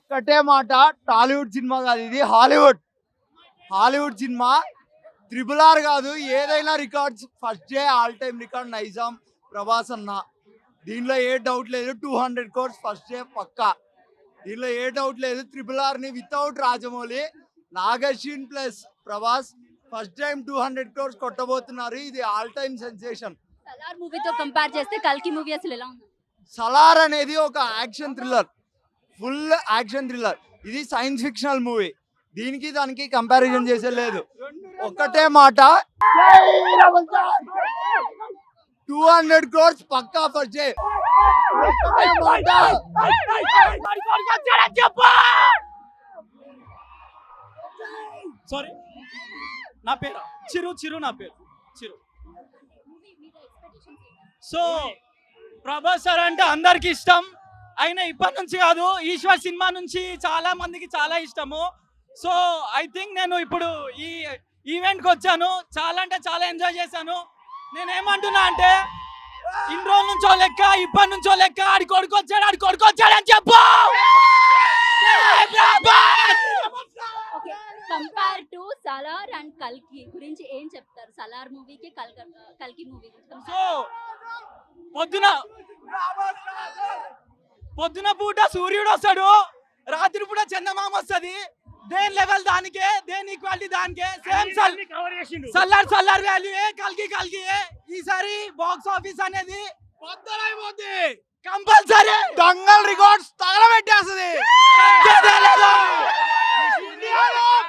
ఒక్కటే మాట, టాలీవుడ్ సినిమా కాదు ఇది, హాలీవుడ్ సినిమా. RRR కాదు, ఏదైనా records first day all time record Nizam Prabhas అన్న. దీనిలో ఏ డౌట్ లేదు. 200 crores ఫస్ట్ డే పక్కా. దీనిలో ఏ డౌట్ లేదు. RRR ని without Rajamouli, Nag Ashwin plus Prabhas first time 200 crores కొట్టబోతున్నారు. ఇది ఆల్ టైమ్ సెన్సేషన్. సలార్ మూవీతో కంపేర్ చేస్తే కల్కి మూవీ అసలు ఎలా ఉంది? సలార్ అనేది ఒక action thriller, full action thriller. ఇది సైన్స్ ఫిక్షనల్ మూవీ. దీనికి దానికి కంపారిజన్ చేసే లేదు. ఒక్కటే మాట, 200 crores పక్కా ఫస్ట్ డే. సారీ, నా పేరు చిరు నా పేరు చిరు. సో ప్రభాస్ సార్ అంటే అందరికి ఇష్టం. అయినా ఇప్పటి నుంచి కాదు, ఈశ్వర్ సినిమా నుంచి చాలా మందికి చాలా ఇష్టము. సో ఐ థింక్ నేను ఇప్పుడు ఈ ఈవెంట్కి వచ్చాను, చాలా అంటే చాలా ఎంజాయ్ చేశాను. నేనేమంటున్నా అంటే, ఇన్ని రోజుల నుంచో లెక్క, ఇప్పటి నుంచో లెక్క, ఆడి కొడుకు వచ్చాడు అని చెప్పు. కంపేర్ టు సలార్ అండ్ కల్కి గురించి ఏం చెప్తారు? సలార్ మూవీకి కల్కి మూవీ. సో పొద్దున పూట సూర్యుడు వస్తాడు, రాత్రి పూట చందమామ వస్తుంది. దేని లెవెల్ దానికే, దేని ఈక్వాలిటీ దానికే. సేమ్ సల్లార్ వాల్యూ కల్కి. ఈసారి బాక్స్ ఆఫీస్ అనేది కంపల్సరీ దంగల్ రికార్డ్స్ తగలబెట్టేస్తుంది.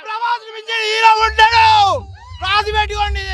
ప్రభాస్ మించిన హీరో ఉంటాడు, రాసి పెట్టుకోండి.